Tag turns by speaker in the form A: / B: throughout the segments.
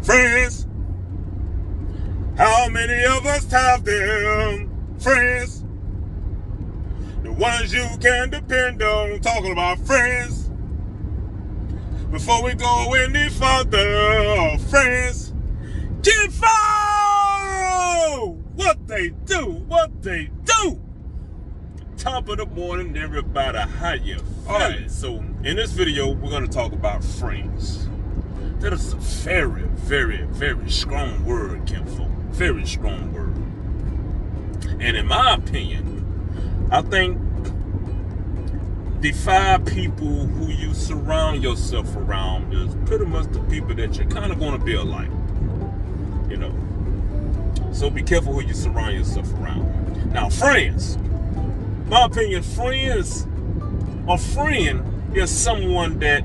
A: Friends. How many of us have them? Friends. The ones you can depend on. Talking about friends. Before we go any further, friends. Kinfolk! What they do. Top of the morning, everybody. How you feeling? So, in this video, we're going to talk about friends. That is a very, very, very strong word, kinfolk. Very strong word. And in my opinion, I think the 5 people who you surround yourself around is pretty much the people that you're kind of going to be alike. You know. So be careful who you surround yourself around. Now, friends. My opinion, a friend is someone that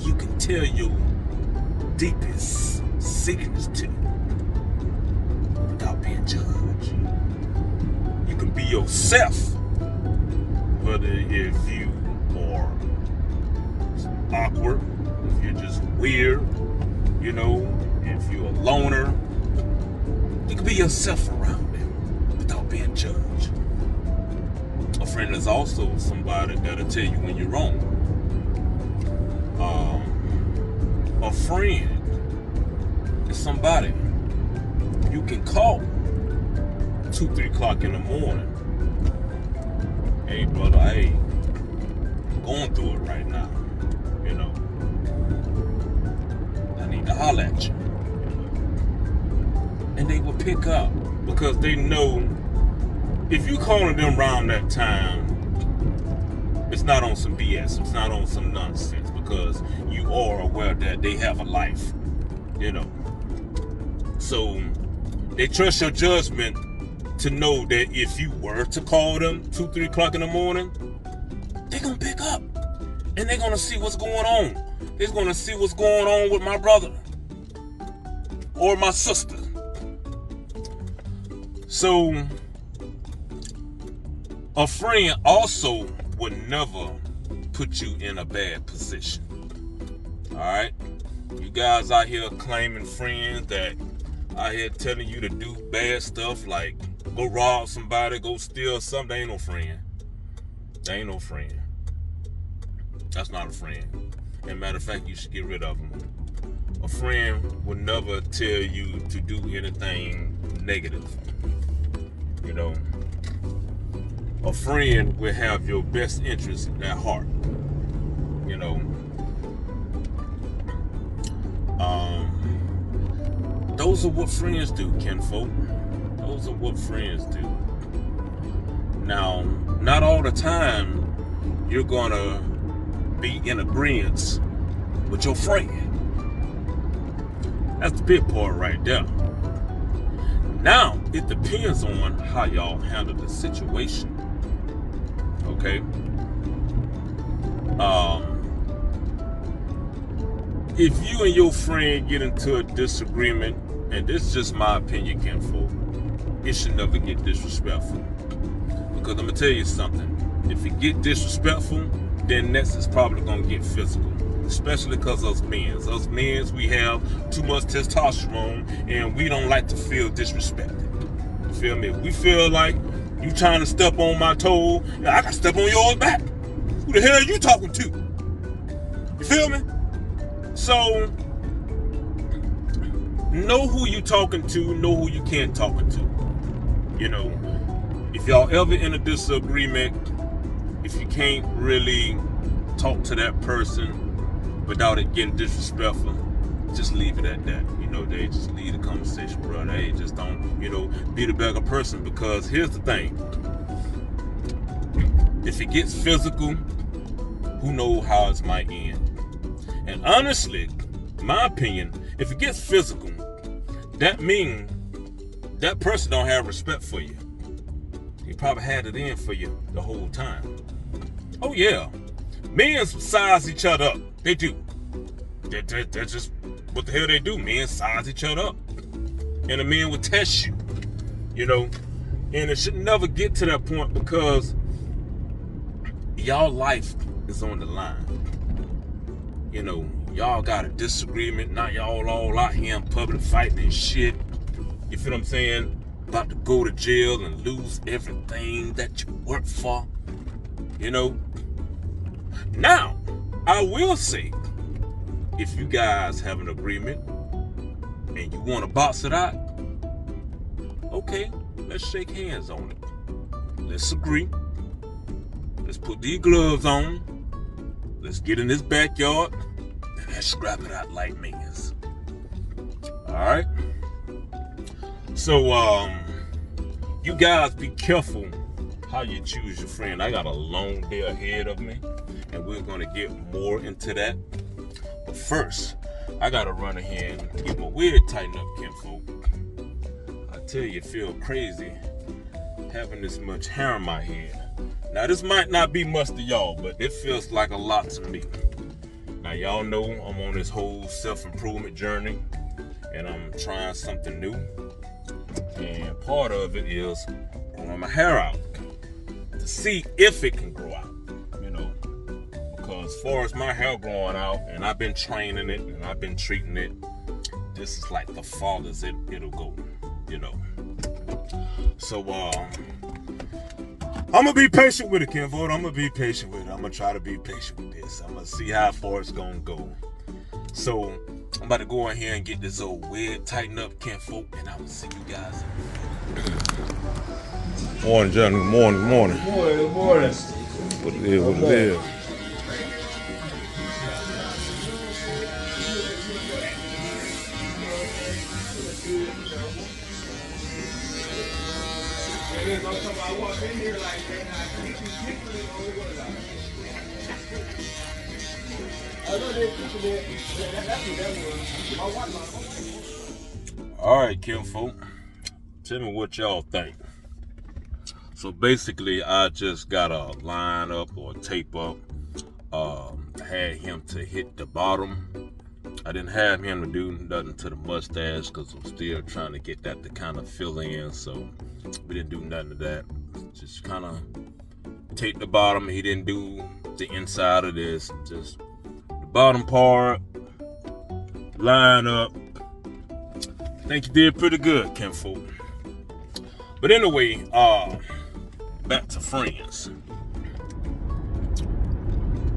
A: you can tell your deepest secrets to without being judged. You can be yourself, whether if you are awkward, if you're just weird, you know, if you're a loner, you can be yourself around them without being judged. A friend is also somebody that'll tell you when you're wrong. A friend is somebody you can call 2-3 o'clock in the morning. Hey brother, I'm going through it right now. You know, I need to holler at you. And they will pick up because they know if you calling them around that time, it's not on some BS. It's not on some nonsense because you are aware that they have a life, you know. So they trust your judgment to know that if you were to call them 2-3 o'clock in the morning, they're going to pick up and they're going to see what's going on. They're going to see what's going on with my brother or my sister. So a friend also would never put you in a bad position. Alright? You guys out here claiming friends that out here telling you to do bad stuff like go rob somebody, go steal something. They ain't no friend. They ain't no friend. That's not a friend. As a matter of fact, you should get rid of them. A friend would never tell you to do anything negative. You know, a friend will have your best interest at heart. You know, those are what friends do, kinfolk. Those are what friends do. Now, not all the time you're gonna be in agreement with your friend. That's the big part right there. Now, it depends on how y'all handle the situation. Okay? If you and your friend get into a disagreement, and this is just my opinion, kinfolk, it should never get disrespectful. Because I'm going to tell you something. If it get disrespectful, then next is probably going to get physical. Especially because us men, we have too much testosterone and we don't like to feel disrespected. You feel me? If we feel like you trying to step on my toe, I got to step on yours back. Who the hell are you talking to? You feel me? So, know who you talking to, know who you can't talking to. You know, if y'all ever in a disagreement, if you can't really talk to that person without it getting disrespectful, just leave it at that. You know, they just leave the conversation, brother. Hey, just don't, you know, be the bigger person. Because here's the thing. If it gets physical, who knows how it might end. And honestly, my opinion, if it gets physical, that means that person don't have respect for you. He probably had it in for you the whole time. Oh yeah, men size each other up. They do. That's just what the hell they do. Men size each other up, and a man will test you. You know, and it should never get to that point because y'all life is on the line. You know, y'all got a disagreement. Now y'all all out here in public fighting and shit. You feel what I'm saying? About to go to jail and lose everything that you work for. You know? Now, I will say, if you guys have an agreement and you want to box it out, okay, let's shake hands on it. Let's agree. Let's put these gloves on. Let's get in this backyard and let's scrap it out like minions. Alright? So, you guys be careful how you choose your friend. I got a long day ahead of me, and we're going to get more into that. But first, I got to run ahead and get my wig tightened up, kinfolk. I tell you, it feels crazy having this much hair in my head. Now, this might not be much to y'all, but it feels like a lot to me. Now, y'all know I'm on this whole self-improvement journey, and I'm trying something new. And part of it is growing my hair out to see if it can grow out, you know. Because as far as my hair growing out, and I've been training it and I've been treating it, this is like the farthest it'll go, you know. So, I'm gonna be patient with it, kinfolk. I'm gonna be patient with it. I'm gonna try to be patient with this. I'm gonna see how far it's gonna go. So, I'm about to go in here and get this old wig tightened up, kinfolk, and I'm gonna see you guys. Morning, gentlemen. Morning.
B: Morning.
A: What it is? All right, kinfolk. Tell me what y'all think. So basically, I just got a line up or tape up. Had him to hit the bottom. I didn't have him to do nothing to the mustache because I'm still trying to get that to kind of fill in. So we didn't do nothing to that. Just kind of tape the bottom. He didn't do the inside of this. Just the bottom part. Line up. I think you did pretty good, kinfolk. But anyway, back to friends.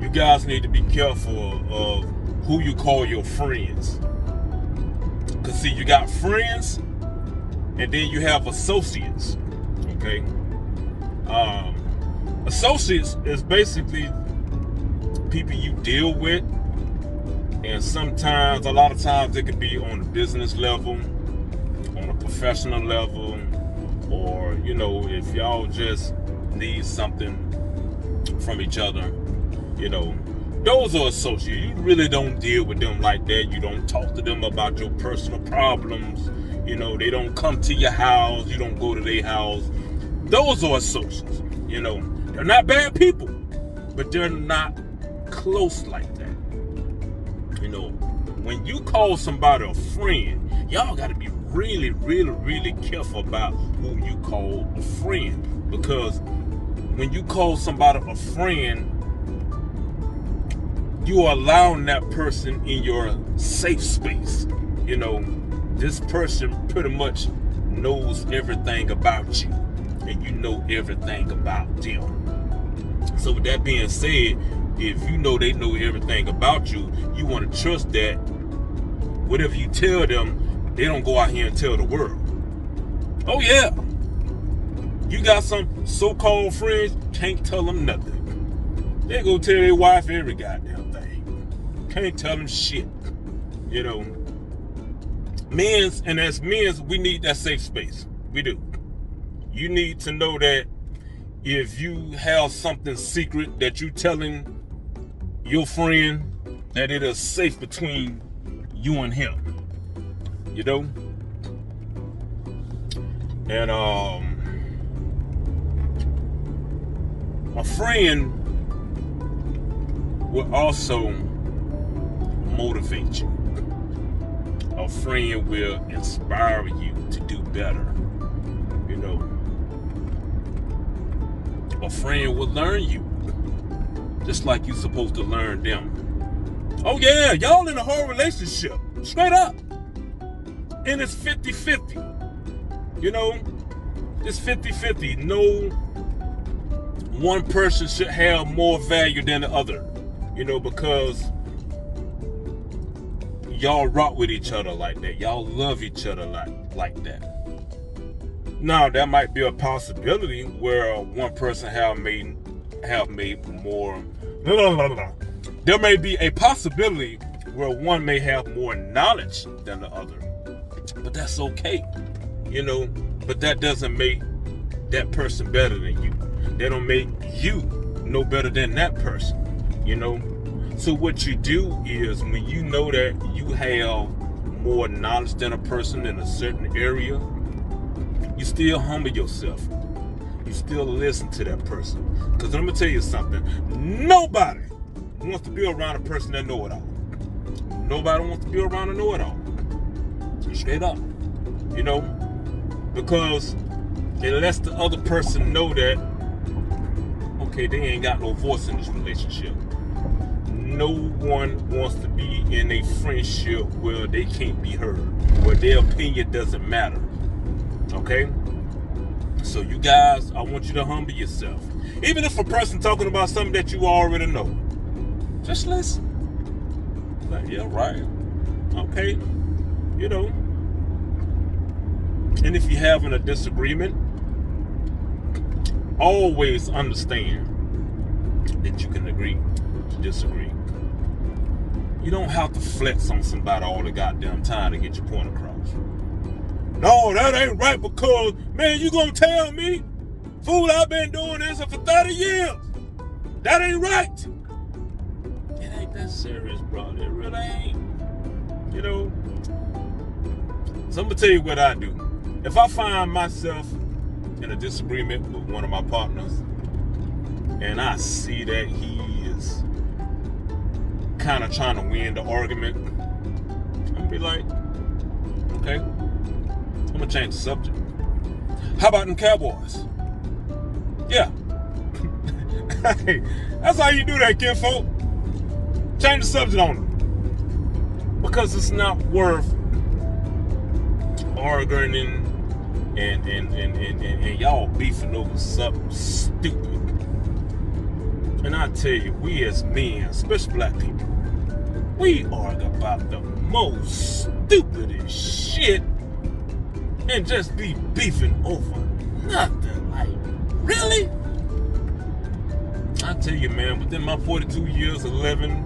A: You guys need to be careful of who you call your friends. Because see, you got friends and then you have associates. Okay? Associates is basically people you deal with. And sometimes, a lot of times, it could be on a business level, on a professional level, or, you know, if y'all just need something from each other, you know, those are associates. You really don't deal with them like that. You don't talk to them about your personal problems. You know, they don't come to your house. You don't go to their house. Those are associates. You know, they're not bad people, but they're not close like that. You know, when you call somebody a friend, y'all got to be really, really, really careful about who you call a friend. Because when you call somebody a friend, you are allowing that person in your safe space. You know, this person pretty much knows everything about you, and you know everything about them. So with that being said, if you know they know everything about you, you want to trust that whatever you tell them, they don't go out here and tell the world. Oh yeah, you got some so-called friends, can't tell them nothing. They go tell their wife every goddamn thing. Can't tell them shit. You know, and as men's, we need that safe space. We do. You need to know that if you have something secret that you telling your friend, that it is safe between you and him. You know? And a friend will also motivate you. A friend will inspire you to do better. You know? A friend will learn you just like you're supposed to learn them. Oh yeah, y'all in a whole relationship. Straight up. And it's 50-50. You know, it's 50-50. No one person should have more value than the other. You know, because y'all rock with each other like that. Y'all love each other like that. Now, there might be a possibility where one person have made more. There may be a possibility where one may have more knowledge than the other. But that's okay. You know, but that doesn't make that person better than you. They don't make you no better than that person. You know? So what you do is, when you know that you have more knowledge than a person in a certain area, you still humble yourself. You still listen to that person. Because let me tell you something. Nobody wants to be around a person that know it all. Nobody wants to be around a know it all. Straight up. You know? Because it lets the other person know that, okay, they ain't got no voice in this relationship. No one wants to be in a friendship where they can't be heard, where their opinion doesn't matter. Okay? So you guys, I want you to humble yourself. Even if a person talking about something that you already know, just listen. Like, yeah, right. Okay. You know. And if you're having a disagreement, always understand that you can agree to disagree. You don't have to flex on somebody all the goddamn time to get your point across. No, that ain't right, because, man, you gonna tell me, fool, I've been doing this for 30 years. That ain't right. It ain't that serious, bro. It really ain't. You know? So I'm gonna tell you what I do. If I find myself in a disagreement with one of my partners, and I see that he is kind of trying to win the argument, I'm gonna be like, okay, I'm gonna change the subject. How about them Cowboys? Yeah. Hey, that's how you do that, kinfolk. Change the subject on them. Because it's not worth arguing and y'all beefing over something stupid. And I tell you, we as men, especially black people, we argue about the most stupidest shit and just be beefing over nothing. Like, really? I tell you, man, within my 42 years of living,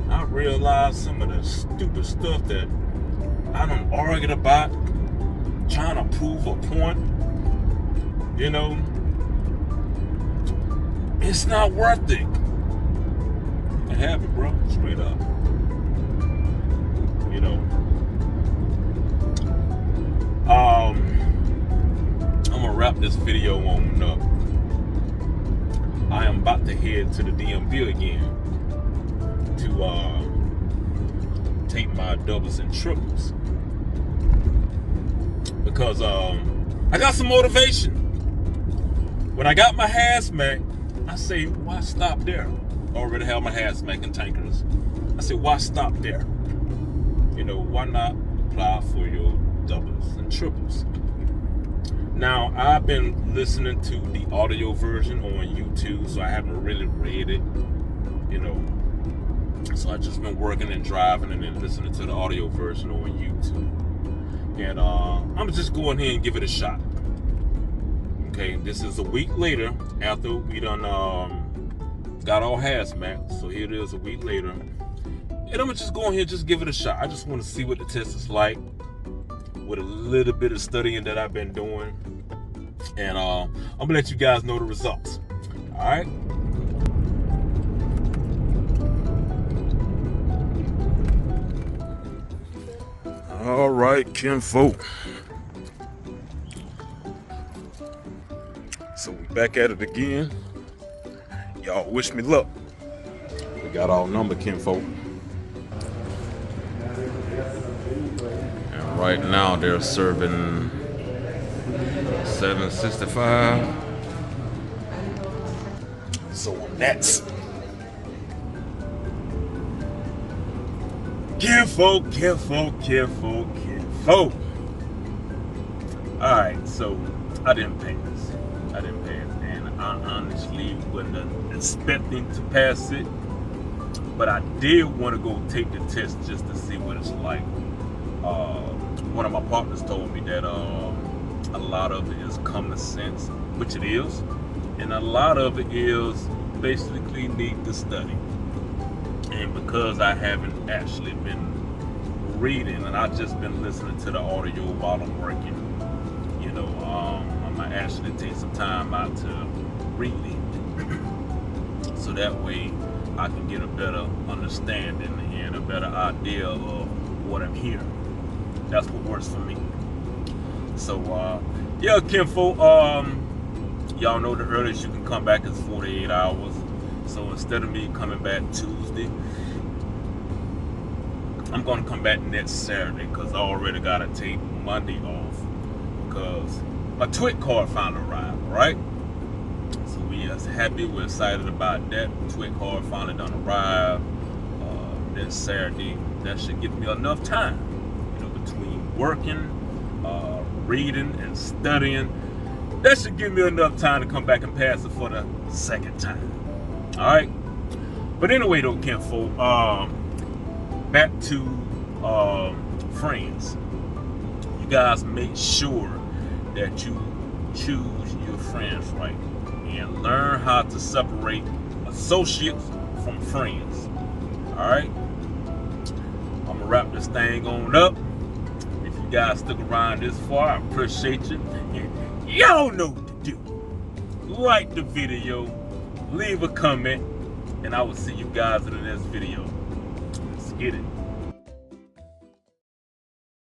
A: I realized some of the stupid stuff that I done argued about, trying to prove a point. You know, it's not worth it. It happened, bro. Straight up. You know. I'm gonna wrap this video on up. I am about to head to the DMV again to take my doubles and triples, because I got some motivation. When I got my hazmat, I say, why stop there? I already have my hazmat and tankers. I say, why stop there? You know, why not apply for your doubles and triples? Now, I've been listening to the audio version on YouTube, so I haven't really read it, you know. So I've just been working and driving and then listening to the audio version on YouTube. And I'm just going here and give it a shot. Okay, this is a week later after we done got all hazmat. So here it is a week later. And I'm gonna just go in here and just give it a shot. I just want to see what the test is like with a little bit of studying that I've been doing. And I'm gonna let you guys know the results. Alright? Alright, kinfolk. So we back at it again. Y'all wish me luck. We got our number, kinfolk. And right now they're serving $7.65. So that's Kinfolk. Alright, so I didn't pass. And I honestly wasn't expecting to pass it. But I did want to go take the test just to see what it's like. One of my partners told me that a lot of it is common sense, which it is. And a lot of it is basically need to study. And because I haven't actually been reading and I've just been listening to the audio while I'm working, you know, I might actually take some time out to read it. So that way I can get a better understanding and a better idea of what I'm hearing. That's what works for me. So, yeah, Kinfolk, y'all know the earliest you can come back is 48 hours. So instead of me coming back Tuesday, I'm going to come back next Saturday because I already got to take Monday off because my TWIC card finally arrived, right? So we are happy, we're excited about that. TWIC card finally done arrive this Saturday. That should give me enough time, you know, between working, reading, and studying. That should give me enough time to come back and pass it for the second time. All right. But anyway, though, Kinfolk, back to friends. You guys make sure that you choose your friends right and learn how to separate associates from friends. All right. I'm gonna wrap this thing on up. If you guys stuck around this far, I appreciate you. And y'all know what to do. Like the video, leave a comment, and I will see you guys in the next video. Let's get it.